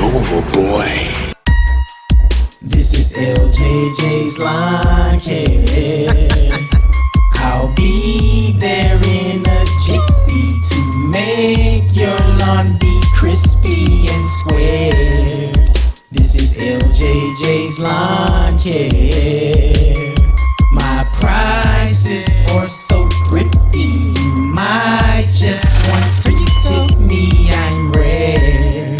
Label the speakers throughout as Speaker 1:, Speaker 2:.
Speaker 1: over, boy.
Speaker 2: This is LJJ's Lawn Care. I'll be there in a jiffy to make your lawn be crispy and squared. This is LJJ's Lawn Care. My prices are so thrifty, you might just want to tip me, I'm rare.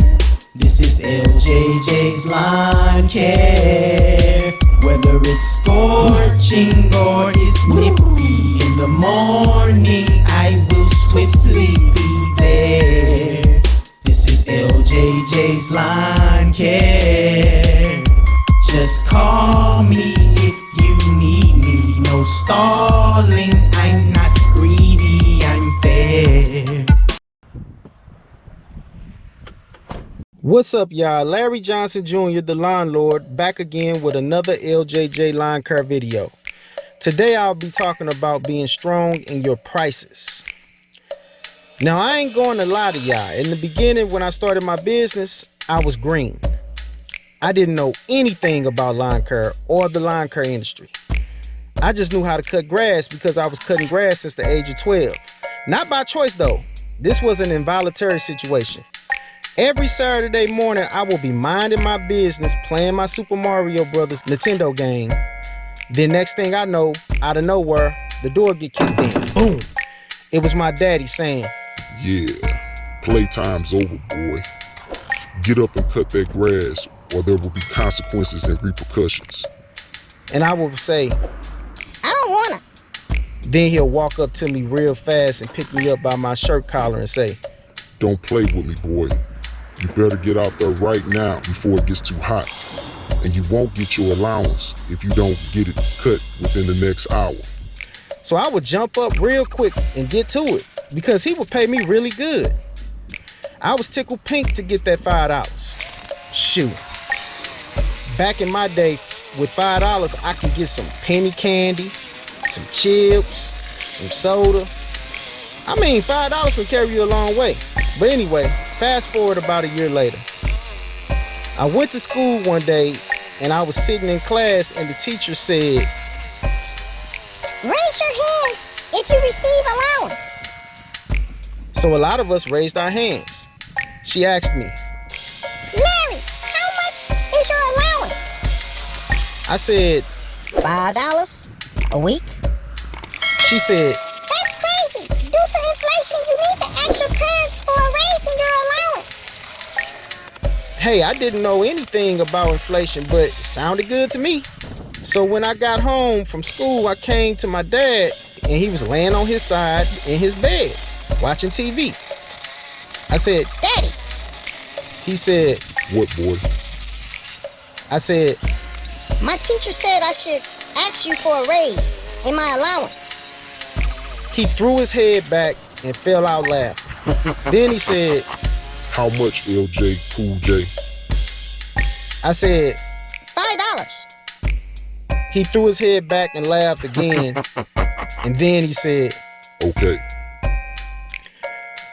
Speaker 2: This is LJJ's Lawn Care. Whether it's scorching or it's nippy, in the morning I will swiftly be there. This is LJJ's Lawn Care. Just call me if you need me. No stalling, I'm not greedy, I'm fair.
Speaker 3: What's up, y'all? Larry Johnson Jr., the Lawn Lord, back again with another LJJ Lawn Care video. Today I'll be talking about being strong in your prices. Now, I ain't going to lie to y'all. In the beginning, when I started my business, I was green. I didn't know anything about lawn care or the lawn care industry. I just knew how to cut grass because I was cutting grass since the age of 12. Not by choice though. This was an involuntary situation. Every Saturday morning, I will be minding my business, playing my Super Mario Brothers Nintendo game. Then next thing I know, out of nowhere, the door get kicked in. Boom! It was my daddy saying,
Speaker 4: "Yeah, playtime's over, boy. Get up and cut that grass, or there will be consequences and repercussions."
Speaker 3: and I would say,
Speaker 5: I don't wanna.
Speaker 3: Then he'll walk up to me real fast and pick me up by my shirt collar and say,
Speaker 4: "Don't play with me, boy. You better get out there right now before it gets too hot. And you won't get your allowance if you don't get it cut within the next hour."
Speaker 3: So I would jump up real quick and get to it because he would pay me really good. I was tickled pink to get that $5. Shoot. Back in my day, with $5, I could get some penny candy, some chips, some soda. I mean, $5 can carry you a long way. But anyway, fast forward about a year later. I went to school one day and I was sitting in class and the teacher said,
Speaker 5: Raise your hands if you receive allowances.
Speaker 3: so a lot of us raised our hands. She asked me,
Speaker 5: Larry, how much is your allowance?
Speaker 3: I said,
Speaker 5: $5 a week?
Speaker 3: she said,
Speaker 5: That's crazy. Due to inflation, you need to ask your parents for a raise in your allowance.
Speaker 3: hey, I didn't know anything about inflation, but it sounded good to me. So when I got home from school, I came to my dad and he was laying on his side in his bed, watching TV. I said,
Speaker 5: Daddy,
Speaker 3: he said,
Speaker 4: "What, boy?"
Speaker 3: I said,
Speaker 5: my teacher said I should ask you for a raise in my allowance.
Speaker 3: he threw his head back and fell out laughing. Then he said,
Speaker 4: "How much, LJ Cool J?"
Speaker 3: I said,
Speaker 5: $5.
Speaker 3: he threw his head back and laughed again. And then he said,
Speaker 4: "Okay."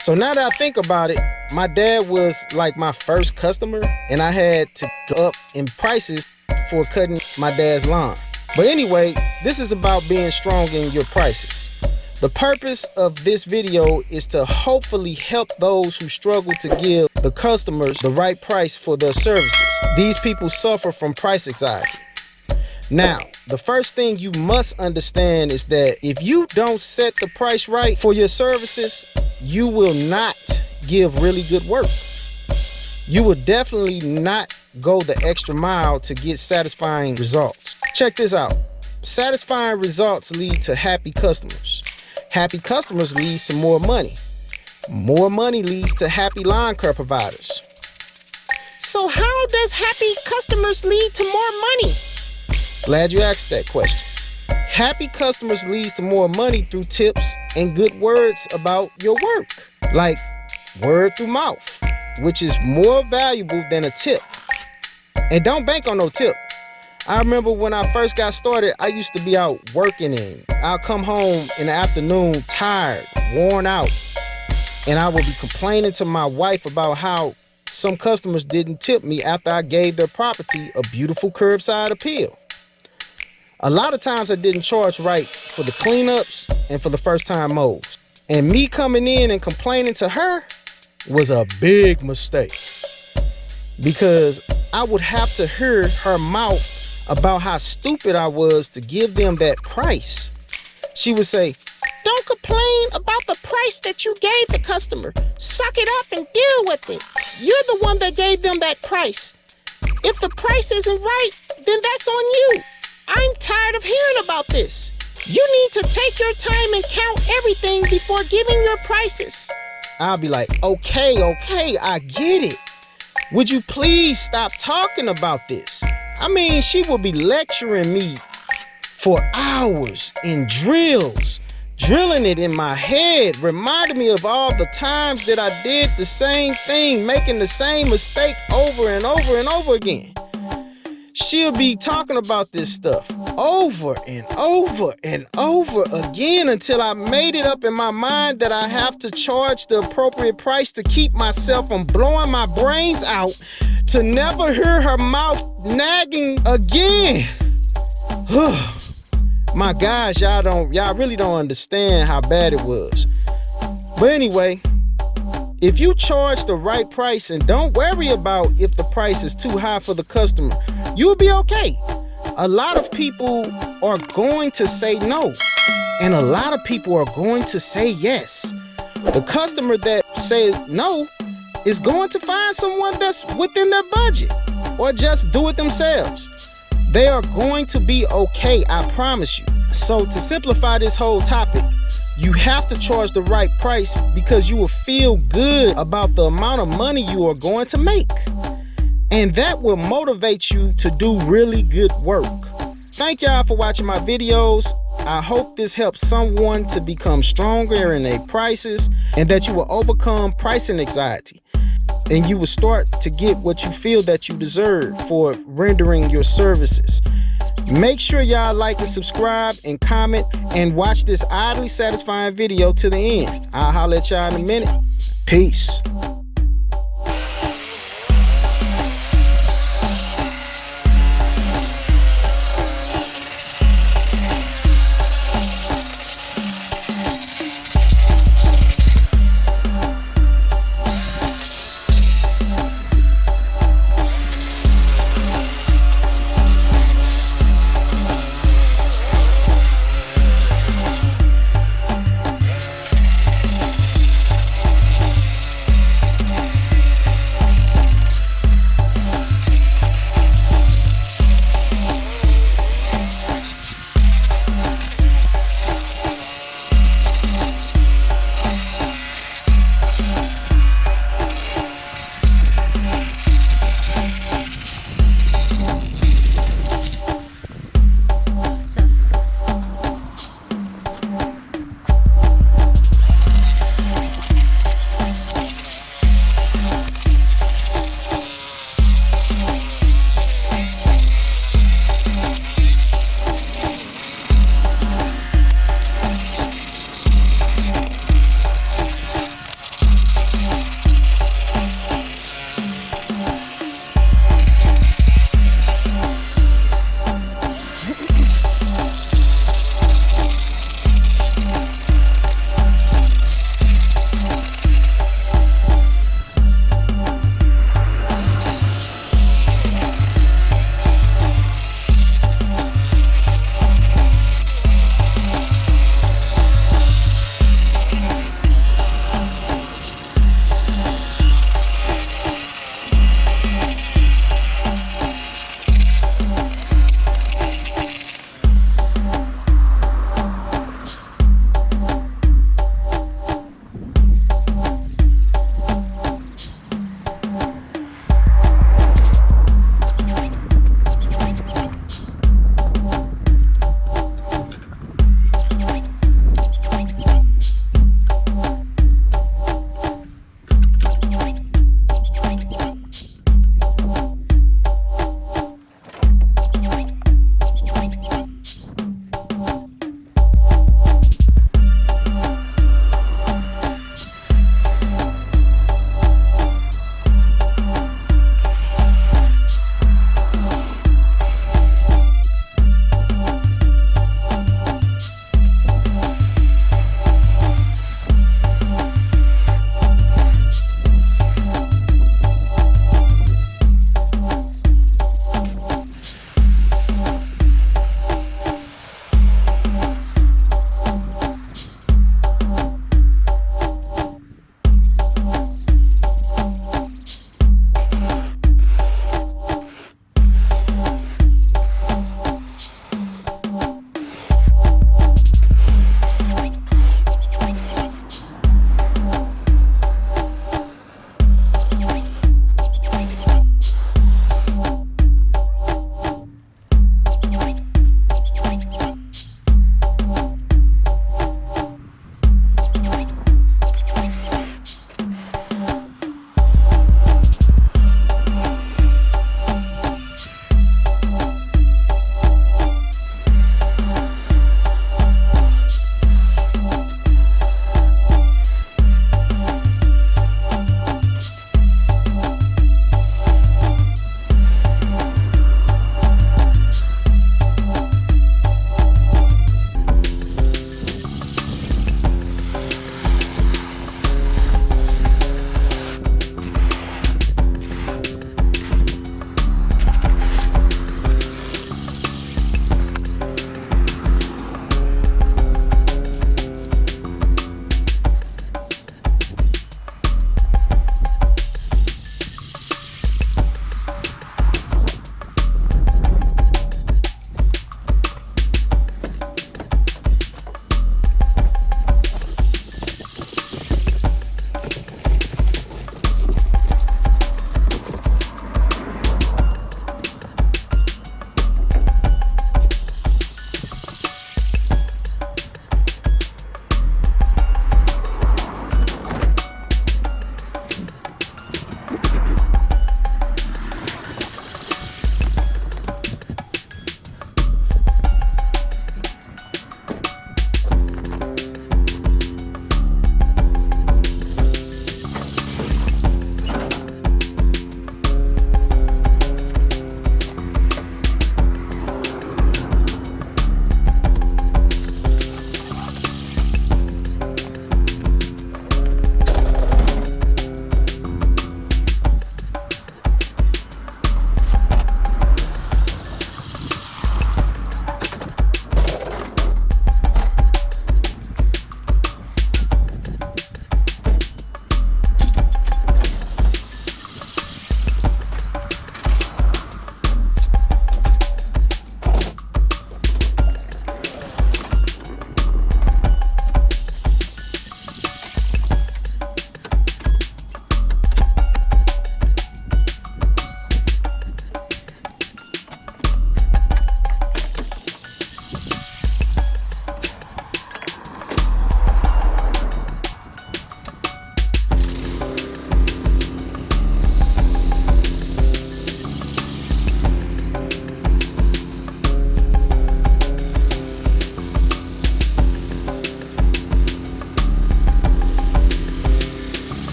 Speaker 3: so now that I think about it, my dad was like my first customer and I had to go up in prices for cutting my dad's lawn. But anyway, this is about being strong in your prices. The purpose of this video is to hopefully help those who struggle to give the customers the right price for their services. These people suffer from price anxiety. Now, the first thing you must understand is that if you don't set the price right for your services, you will not give really good work. You will definitely not go the extra mile to get satisfying results. Check this out. Satisfying results lead to happy customers. Happy customers leads to more money. More money leads to happy lawn care providers. So how does happy customers lead to more money? Glad you asked that question. Happy customers leads to more money through tips and good words about your work. Like word through mouth, which is more valuable than a tip. And don't bank on no tip. I remember when I first got started, I used to be out working and I'll come home in the afternoon tired, worn out. And I would be complaining to my wife about how some customers didn't tip me after I gave their property a beautiful curbside appeal. A lot of times I didn't charge right for the cleanups and for the first time mows. And me coming in and complaining to her was a big mistake, because I would have to hear her mouth about how stupid I was to give them that price. She would say, "Don't complain about the price that you gave the customer. Suck it up and deal with it. You're the one that gave them that price. If the price isn't right, then that's on you. I'm tired of hearing about this. You need to take your time and count everything before giving your prices." I'll be like, okay, I get it. Would you please stop talking about this? I mean, she will be lecturing me for hours in drills, drilling it in my head, reminding me of all the times that I did the same thing, making the same mistake over and over and over again. She'll be talking about this stuff over and over and over again until I made it up in my mind that I have to charge the appropriate price to keep myself from blowing my brains out, to never hear her mouth nagging again. My gosh, y'all really don't understand how bad it was. But anyway, if you charge the right price and don't worry about if the price is too high for the customer, you'll be okay. A lot of people are going to say no, and a lot of people are going to say yes. The customer that says no is going to find someone that's within their budget, or just do it themselves. They are going to be okay, I promise you. So to simplify this whole topic, you have to charge the right price because you will feel good about the amount of money you are going to make. And that will motivate you to do really good work. Thank y'all for watching my videos. I hope this helps someone to become stronger in their prices, and that you will overcome pricing anxiety, and you will start to get what you feel that you deserve for rendering your services. Make sure y'all like and subscribe and comment and watch this oddly satisfying video to the end. I'll holler at y'all in a minute. Peace.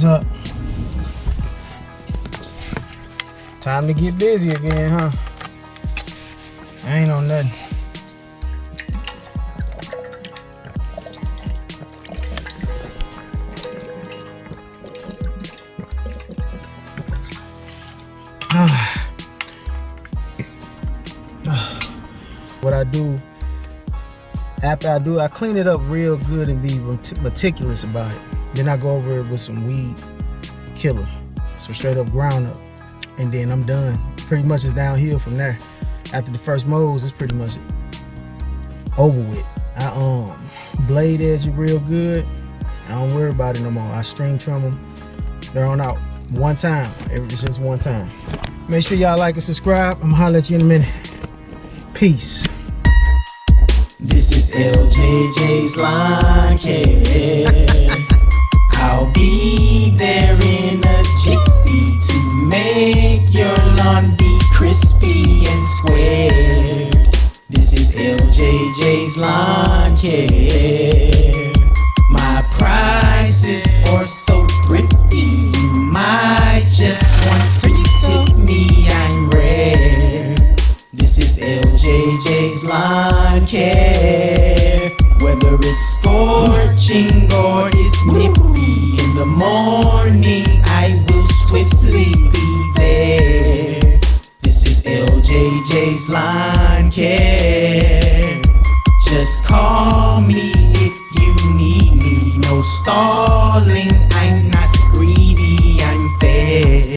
Speaker 3: what's up? Time to get busy again, huh? I ain't on nothing. What I do, after I clean it up real good and be meticulous about it. Then I go over it with some weed killer, some straight up ground up, and then I'm done. Pretty much it's downhill from there. After the first mows, it's pretty much over with. I blade edge it real good. I don't worry about it no more. I string trim them. They're on out one time. It's just one time. Make sure y'all like and subscribe. I'm gonna holler at you in a minute. Peace.
Speaker 2: This is LJJ's Lawn Care. I'll be there in a jiffy to make your lawn be crispy and squared. This is LJJ's Lawn Care. My prices are so thrifty, you might just want to tip me, I'm rare. This is LJJ's Lawn Care. Whether it's scorching or it's nippy, in the morning I will swiftly be there. This is LJJ's Lawn Care. Just call me if you need me. No stalling, I'm not greedy, I'm fair.